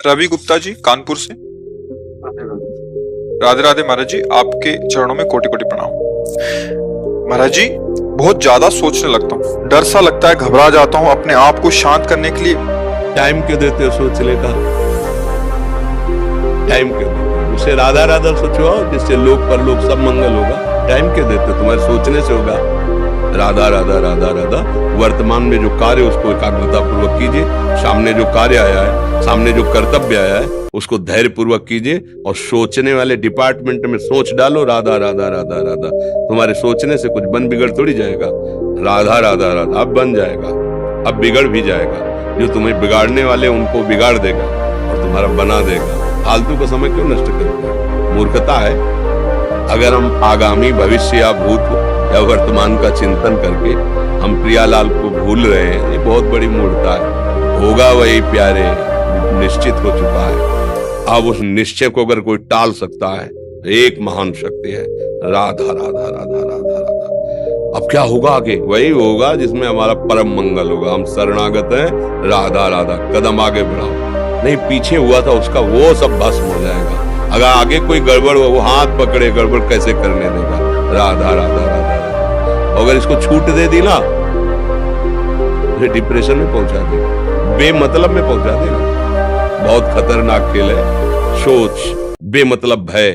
रवि गुप्ता जी कानपुर से। राधे राधे महाराज जी, आपके चरणों में कोटि कोटि प्रणाम। महाराज जी, बहुत ज्यादा सोचने लगता हूँ, डर सा लगता है, घबरा जाता हूँ। अपने आप को शांत करने के लिए टाइम क्यों देते हो सोचने का? टाइम क्यों देते हो? उसे राधा राधा सोचवाओ, जिससे लोक परलोक सब मंगल होगा। टाइम क्यों देते हो? तुम्हारे सोचने से होगा। राधा राधा राधा राधा। वर्तमान में जो कार्य उसको एकाग्रता पूर्वक कीजिए। सामने जो कार्य आया है, सामने जो कर्तव्य आया है, उसको धैर्य पूर्वक कीजिए। और सोचने वाले डिपार्टमेंट में सोच डालो राधा राधा राधा राधा। तुम्हारे सोचने से कुछ बन बिगड़ थोड़ी जाएगा। राधा राधा राधा अब बन जाएगा, अब बिगड़ भी जाएगा। जो तुम्हें बिगाड़ने वाले उनको बिगाड़ देगा और तुम्हारा बना देगा। फालतू का समय क्यों नष्ट करते हैं? मूर्खता है। अगर हम आगामी भविष्य या भूत या वर्तमान का चिंतन करके हम प्रियालाल को भूल रहे हैं, ये बहुत बड़ी मूर्खता है। होगा वही प्यारे, निश्चित हो चुका है। अब उस निश्चय को अगर कोई टाल सकता है, एक महान शक्ति है राधा राधा राधा राधा राधा। अब क्या होगा आगे? वही होगा जिसमें हमारा परम मंगल होगा। हम शरणागत हैं, राधा राधा। कदम आगे बढ़ाओ। नहीं, पीछे हुआ था उसका वो सब भस्म हो जाएगा। अगर आगे कोई गड़बड़ हो, वो हाथ पकड़े, गड़बड़ कैसे करने देगा? राधा राधा राधा राधा। अगर इसको छूट दे दी ना, तो डिप्रेशन में पहुंचा देगा, बेमतलब में पहुंचा देगा। बहुत खतरनाक खेल है। सोच, बेमतलब भय,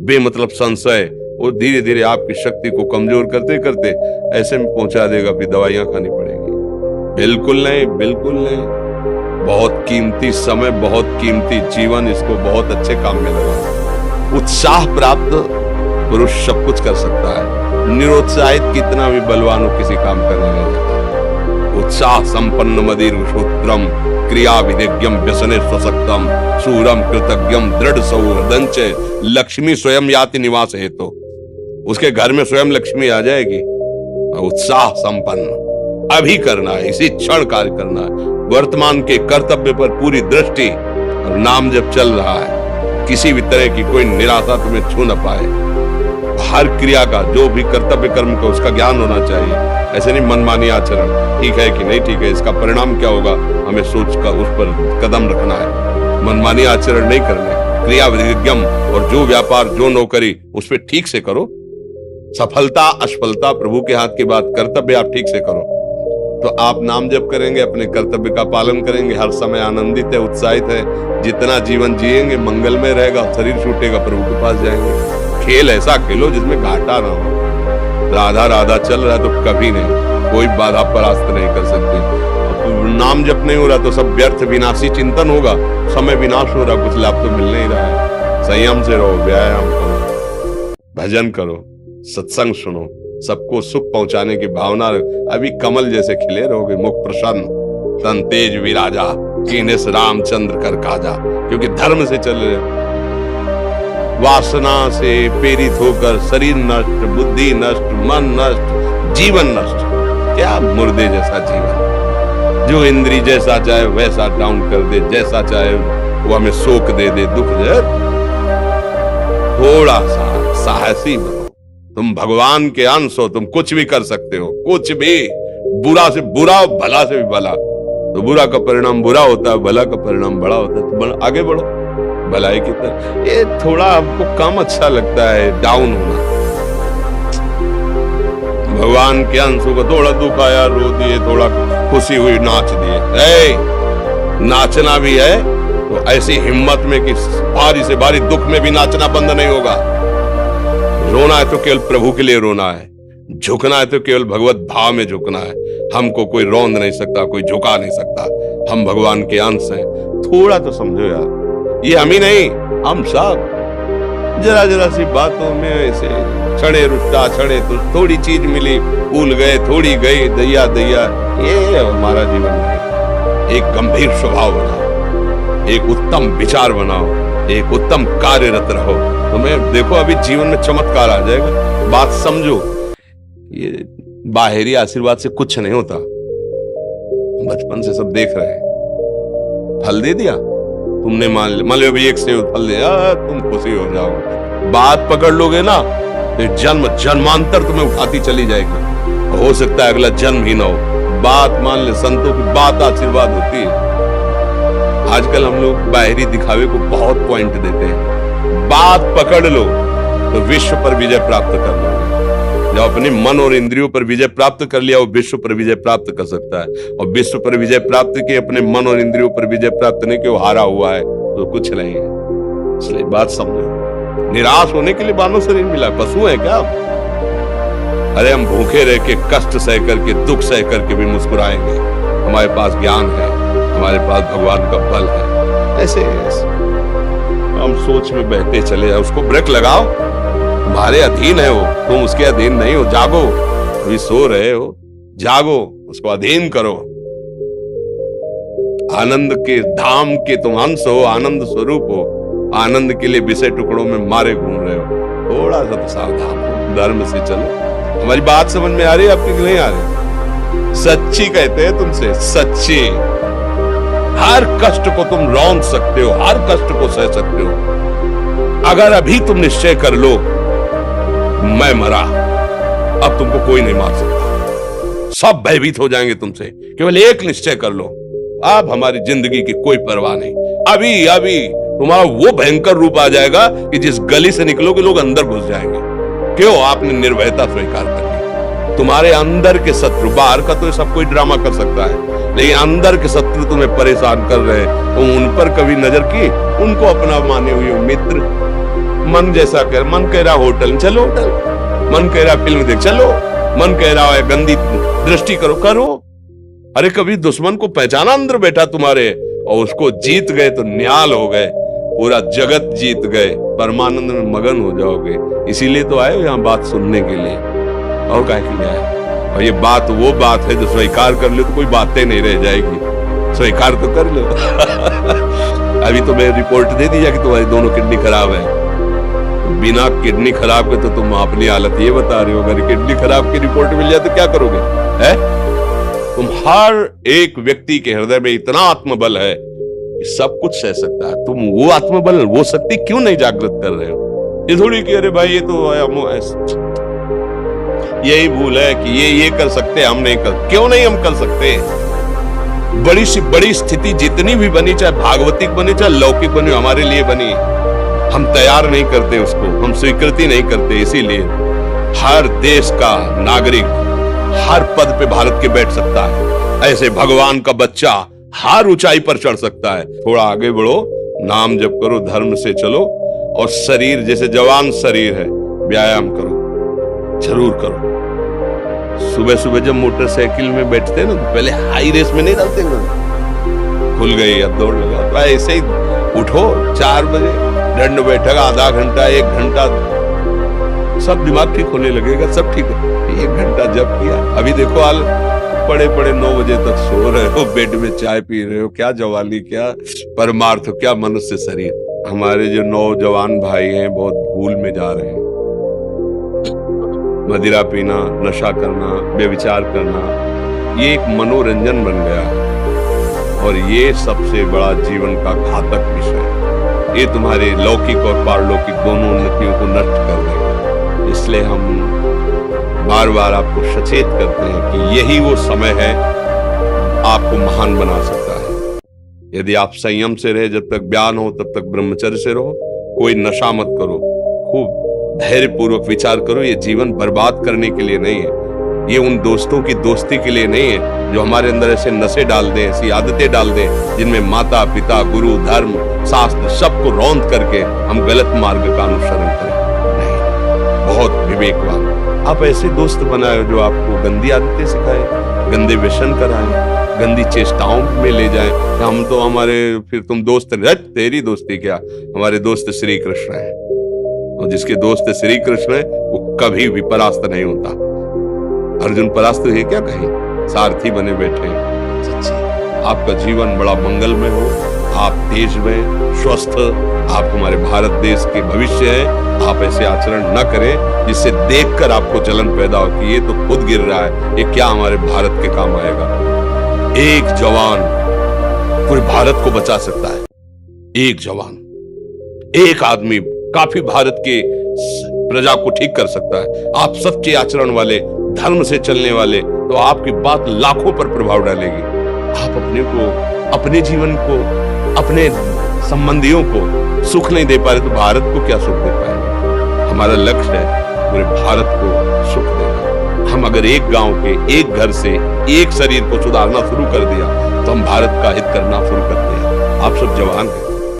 बेमतलब संशय, वो धीरे धीरे आपकी शक्ति को कमजोर करते करते ऐसे में पहुंचा देगा, फिर दवाइयां खानी पड़ेगी। बिल्कुल नहीं, बिल्कुल नहीं। बहुत कीमती समय, बहुत कीमती जीवन, इसको बहुत अच्छे काम में लगा। उत्साह प्राप्त पुरुष सब कुछ कर सकता है। निरुत्साहित कितना भी बलवान हो, किसी काम करने नहीं देता। उत्साह संपन्न मदीर श्रोत्रम क्रिया विधिज्ञम व्यसने स्वसक्तम सूरम कृतज्ञम दृढ़ सौहृदंच लक्ष्मी स्वयं याति निवास हेतु। उसके घर में स्वयं लक्ष्मी आ जाएगी। उत्साह संपन्न अभी करना है, इसी क्षण कार्य करना है। वर्तमान के कर्तव्य पर पूरी दृष्टि और नाम जब चल रहा है, किसी भी तरह की कोई निराशा तुम्हें छू न पाए। हर क्रिया का, जो भी कर्तव्य कर्म का, उसका ज्ञान होना चाहिए। ऐसे नहीं मनमानी आचरण, ठीक है कि नहीं ठीक है, इसका परिणाम क्या होगा, हमें सोच का उस पर कदम रखना है। मनमानी आचरण नहीं करने। क्रिया विधिज्ञम, और जो व्यापार, जो नौकरी, उस पर ठीक से करो। सफलता असफलता प्रभु के हाथ की बात, कर्तव्य आप ठीक से करो तो आप नाम जप करेंगे, अपने कर्तव्य का पालन करेंगे, हर समय आनंदित है, उत्साहित है। जितना जीवन जिएंगे मंगलमय रहेगा। शरीर छूटेगा, प्रभु के पास जाएंगे। खेल ऐसा खेलो जिसमें घाटा ना हो। राधा राधा चल रहा है तो कभी नहीं, कोई बाधा परास्त नहीं कर सकते। नाम जप नहीं हो रहा तो सब व्यर्थ विनाशी चिंतन होगा। समय विनाश हो रहा, कुछ लाभ तो मिल नहीं रहा है। संयम से रहो, व्यायाम करो, भजन करो, सत्संग सुनो, सबको सुख पहुंचाने की भावना। अभी कमल जैसे खिले रहोगे, मुख प्रसन्न, तन तेज विराजा, कीनेस रामचंद्र कर काजा। क्योंकि धर्म से चल रहे हो। वासना से प्रेरित होकर शरीर नष्ट, बुद्धि नष्ट, मन नष्ट, जीवन नष्ट। क्या मुर्दे जैसा जीवन, जो इंद्री जैसा चाहे वैसा डाउन कर दे, जैसा चाहे वो हमें शोक दे दे, दुख दे। थोड़ा सा साहसी बनो। तुम भगवान के अंश हो, तुम कुछ भी कर सकते हो, कुछ भी। बुरा से बुरा, भला से भी भला। तो बुरा का परिणाम बुरा होता है, भला का परिणाम बड़ा होता है। तो आगे बढ़ो भलाई की तरफ। ये थोड़ा हमको कम अच्छा लगता है डाउन होना। भगवान के अंश को थोड़ा दुख आया, रो दिए, थोड़ा खुशी हुई, नाच दिए। नाचना भी है तो ऐसी हिम्मत में कि भारी से भारी दुख में भी नाचना बंद नहीं होगा। रोना है तो केवल प्रभु के लिए रोना है। झुकना है तो केवल भगवत भाव में झुकना है। हमको कोई रौंद नहीं सकता, कोई झुका नहीं सकता। हम भगवान के अंश हैं। थोड़ा तो समझो यार, ये हम ही नहीं, हम सब जरा जरा सी बातों में ऐसे छड़े रुष्टा, छड़े तो थोड़ी चीज मिली, भूल गए, थोड़ी गई, दैया दैया। ये हमारा जीवन नहीं। एक गंभीर स्वभाव बनाओ, एक उत्तम विचार बनाओ, एक उत्तम कार्यरत रहो। तुम्हें देखो अभी जीवन में चमत्कार आ जाएगा। बात समझो, ये बाहरी आशीर्वाद से कुछ नहीं होता। बचपन से सब देख रहे हैं। फल दे दिया तुमने, मान लो अभी एक सेब फल दिया, तुम खुशी हो जाओगे। बात पकड़ लोगे ना, फिर जन्म जन्मांतर तुम्हें उठाती चली जाएगी। हो सकता है अगला जन्म ही ना हो। बात मान ले, संतों की बात आशीर्वाद होती है। आजकल हम लोग बाहरी दिखावे को बहुत पॉइंट देते हैं। बात पकड़ लो तो विश्व पर विजय प्राप्त कर लोगे। जब अपने मन और इंद्रियों पर विजय प्राप्त कर लिया, वो विश्व पर विजय प्राप्त कर सकता है। और विश्व पर विजय प्राप्त किए, अपने मन और इंद्रियों पर विजय प्राप्त नहीं कि वो हारा हुआ है तो कुछ नहीं है। इसलिए बात समझो, निराश होने के लिए मानव शरीर मिला, पशु है क्या? अरे हम भूखे रह के, कष्ट सह करके, दुख सह करके भी मुस्कुराएंगे। हमारे पास ज्ञान है, हमारे पास भगवान का बल है। ऐसे हम सोच में बहते चले जाओ, उसको ब्रेक लगाओ। तुम्हारे अधीन है वो, तुम उसके अधीन नहीं हो। जागो, अभी सो रहे हो, जागो, उसको अधीन करो। आनंद के धाम के तुम अंश हो, आनंद स्वरूप हो। आनंद के लिए विषय टुकड़ों में मारे घूम रहे हो। थोड़ा सा तो सावधान हो, धर्म से चलो। हमारी बात समझ में आ रही है आपकी कि नहीं आ रही? सच्ची कहते हैं तुमसे, सच्ची। हर कष्ट को तुम रौंद सकते हो, हर कष्ट को सह सकते हो। अगर अभी तुम निश्चय कर लो मैं मरा, अब तुमको कोई नहीं मार सकता। सब भयभीत हो जाएंगे तुमसे। केवल एक निश्चय कर लो, अब हमारी जिंदगी की कोई परवाह नहीं। अभी अभी तुम्हारा वो भयंकर रूप आ जाएगा कि जिस गली से निकलोगे लोग अंदर घुस जाएंगे। क्यों? आपने निर्भयता स्वीकार कर ली। तुम्हारे अंदर के शत्रु, बाहर का तो सब कोई ड्रामा कर सकता है, लेकिन अंदर के शत्रु तुम्हें परेशान कर रहे हैं, तो उन पर कभी नजर की? उनको अपना माने हुए मित्र। मन जैसा कर, मन कह रहा होटल चलो, होटल, मन कह रहा फिल्म देख चलो, मन कह रहा है गंदी दृष्टि करो, करो। अरे कभी दुश्मन को पहचाना अंदर बैठा तुम्हारे, और उसको जीत गए तो निहाल हो गए, पूरा जगत जीत गए, परमानंद में मगन हो जाओगे। इसीलिए तो आए हो यहाँ बात सुनने के लिए, और काहे के लिए आए? और ये बात वो बात है जो स्वीकार कर लो तो कोई बातें नहीं रह जाएगी। स्वीकार तो कर लो। अभी तो मैं रिपोर्ट दे दिया कि तुम्हारी दोनों किडनी खराब है। बिना किडनी खराब के तो तुम अपनी हालत ये बता रहे हो। अगर किडनी खराब की रिपोर्ट मिल जाए तो क्या करोगे? है? तुम हर एक व्यक्ति के हृदय में इतना आत्मबल है कि सब कुछ सह सकता है। तुम वो आत्मबल, वो शक्ति क्यों नहीं जागृत कर रहे हो? ये थोड़ी कि अरे भाई ये तो यही भूल है कि ये कर सकते हैं, हम नहीं कर। क्यों नहीं हम कर सकते? बड़ी सी बड़ी स्थिति जितनी भी बनी, चाहे भागवतिक बनी चाहे लौकिक बनी, हमारे लिए बनी, हम तैयार नहीं करते उसको, हम स्वीकृति नहीं करते। इसीलिए हर देश का नागरिक हर पद पे भारत के बैठ सकता है। ऐसे भगवान का बच्चा हर ऊंचाई पर चढ़ सकता है। थोड़ा आगे बढ़ो, नाम जप करो, धर्म से चलो, और शरीर जैसे जवान शरीर है, व्यायाम करो, जरूर करो। सुबह सुबह जब मोटरसाइकिल में बैठते हैं ना, तो पहले हाई रेस में नहीं डालते ना, खुल गई अब दौड़ लगा, तो ऐसे ही उठो 4 बजे, दंड बैठक आधा घंटा 1 घंटा, सब दिमाग ठीक होने लगेगा, सब ठीक है। 1 घंटा जब किया, अभी देखो हाल, पड़े 9 बजे तक सो रहे हो, बेड में चाय पी रहे हो। क्या जवानी, क्या परमार्थ, क्या मनुष्य शरीर। हमारे जो नौजवान भाई हैं बहुत भूल में जा रहे हैं। मदिरा पीना, नशा करना, व्यभिचार करना, ये एक मनोरंजन बन गया है, और ये सबसे बड़ा जीवन का घातक विषय है। ये तुम्हारे लौकिक और पारलौकिक दोनों उन्नतियों को नष्ट कर देगा। इसलिए हम बार बार आपको सचेत करते हैं कि यही वो समय है आपको महान बना सकता है। यदि आप संयम से रहे, जब तक ज्ञान हो तब तक ब्रह्मचर्य से रहो, कोई नशा मत करो, खूब धैर्य पूर्वक विचार करो। ये जीवन बर्बाद करने के लिए नहीं है, ये उन दोस्तों की दोस्ती के लिए नहीं है जो हमारे अंदर ऐसे नशे डाल दें, ऐसी आदतें डाल दें जिनमें माता पिता, गुरु, धर्म, शास्त्र सबको रौंद करके हम गलत मार्ग का अनुसरण करें। नहीं, बहुत विवेकवान आप ऐसे दोस्त बनाए जो आपको गंदी आदतें सिखाए, गंदे व्यसन कराएं, गंदी चेष्टाओं में ले जाएं। हम तो हमारे, फिर तुम दोस्त, तेरी दोस्ती क्या, हमारे दोस्त श्री कृष्ण है, और जिसके दोस्त श्री कृष्ण है वो कभी भी परास्त नहीं होता। अर्जुन परास्त है क्या? कहीं सारथी बने बैठे हैं। सच्ची आपका जीवन बड़ा मंगलमय हो, आप देश में स्वस्थ, आप हमारे भारत देश के भविष्य है। आप ऐसे आचरण न करें जिससे देखकर आपको जलन पैदा हो कि ये तो खुद गिर रहा है, ये क्या हमारे भारत के काम आएगा। एक जवान पूरे भारत को बचा सकता है। एक जवान, एक आदमी काफी भारत के प्रजा को ठीक कर सकता है। आप सच्चे आचरण वाले, धर्म से चलने वाले, तो आपकी बात लाखों पर प्रभाव डालेगी। आप अपने को, अपने जीवन को अपने संबंधियों को सुख नहीं दे पा रहे तो भारत को क्या सुख दे पाएंगे? हमारा लक्ष्य है पूरे भारत को सुख देना। हम अगर एक गांव के एक घर से एक शरीर को सुधारना शुरू कर दिया तो हम भारत का हित करना शुरू करते हैं। आप सब जवान हैं,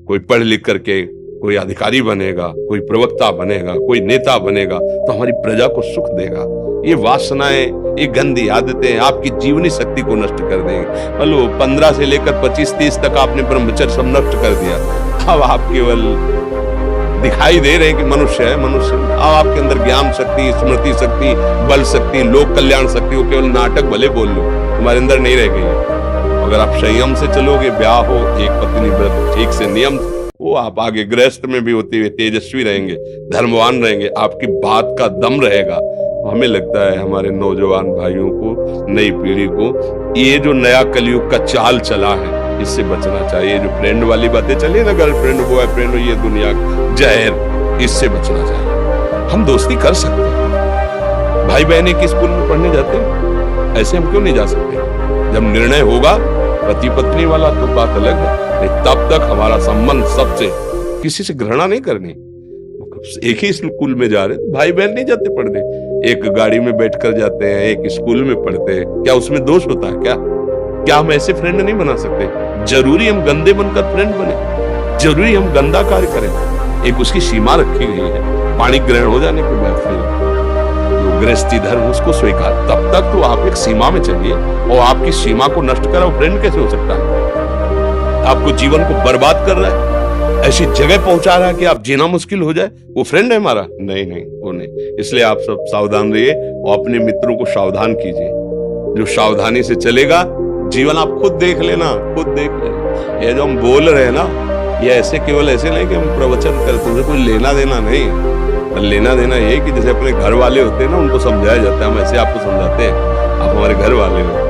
कोई पढ़ लिख करके कोई अधिकारी बनेगा, कोई प्रवक्ता बनेगा, कोई नेता बनेगा तो हमारी प्रजा को सुख देगा। ये वासनाएं, ये गंदी आदतें आपकी जीवनी शक्ति को नष्ट कर देंगे। मतलब 15 से लेकर 25-30 तक आपने ब्रह्मचर्य सब नष्ट कर दिया। अब आप केवल दिखाई दे रहे हैं कि मनुष्य है मनुष्य। अब आपके अंदर ज्ञान शक्ति, स्मृति शक्ति, बल शक्ति, लोक कल्याण शक्ति, वो केवल नाटक भले बोल लो, तुम्हारे अंदर नहीं रह गई। अगर आप संयम से चलोगे, ब्याह हो, एक पत्नी व्रत ठीक से नियम, वो आप आगे गृहस्थ में भी होते हुए तेजस्वी रहेंगे, धर्मवान रहेंगे, आपकी बात का दम रहेगा। हमें लगता है हमारे नौजवान भाइयों को, नई पीढ़ी को, ये जो नया कलयुग का चाल चला है इससे बचना चाहिए। जो फ्रेंड वाली बातें चली ना, गर्लफ्रेंड बॉयफ्रेंड, ये दुनिया जहर, इससे बचना चाहिए। हम दोस्ती कर सकते हैं, भाई बहन एक स्कूल में पढ़ने जाते हैं, ऐसे हम क्यों नहीं जा सकते? जब निर्णय होगा पति पत्नी वाला तो बात अलग है, तब तक हमारा संबंध सबसे, किसी से घृणा नहीं करनी। एक ही स्कूल में जा रहे, भाई बहन नहीं जाते पढ़ने, एक गाड़ी में बैठकर जाते हैं, एक स्कूल में पढ़ते हैं, क्या उसमें दोष होता है? क्या हम ऐसे फ्रेंड नहीं बना सकते? जरूरी हम गंदे बनकर फ्रेंड बने? जरूरी हम गंदा कार्य करें? एक उसकी सीमा रखी गई है। पाणी ग्रहण हो जाने के बाद फिर जो गृहस्थी धर्म उसको स्वीकार, तब तक तो आप एक सीमा में चलिए, और आपकी सीमा को नष्ट करा वो फ्रेंड कैसे हो सकता है? आपको जीवन को बर्बाद कर रहा है, ऐसी जगह पहुंचा रहा है कि आप जीना मुश्किल हो जाए, वो फ्रेंड है हमारा? नहीं, वो नहीं। इसलिए आप सब सावधान रहिए और अपने मित्रों को सावधान कीजिए। जो सावधानी से चलेगा, जीवन आप खुद देख लेना, खुद देख लेना। ये जो हम बोल रहे हैं ना, ये ऐसे केवल ऐसे नहीं कि हम प्रवचन करते हैं, कोई लेना देना नहीं। लेना देना ये कि जैसे अपने घर वाले होते हैं ना, उनको समझाया जाता है, हम ऐसे आपको समझाते हैं, आप हमारे घर वाले हो,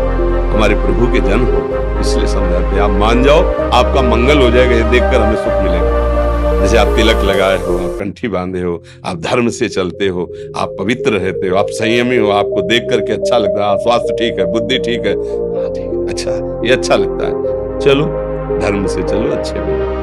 हमारे प्रभु के जन हो, इसलिए समझाते हैं। आप मान जाओ, आपका मंगल हो जाएगा, ये देखकर हमें सुख मिलेगा। जैसे आप तिलक लगाए हो, आप कंठी बांधे हो, आप धर्म से चलते हो, आप पवित्र रहते हो, आप संयमी हो, आपको देख करके अच्छा लगता है, स्वास्थ्य ठीक है, बुद्धि ठीक है, हाँ ठीक है, अच्छा, ये अच्छा लगता है। चलो धर्म से चलो, अच्छे बनो।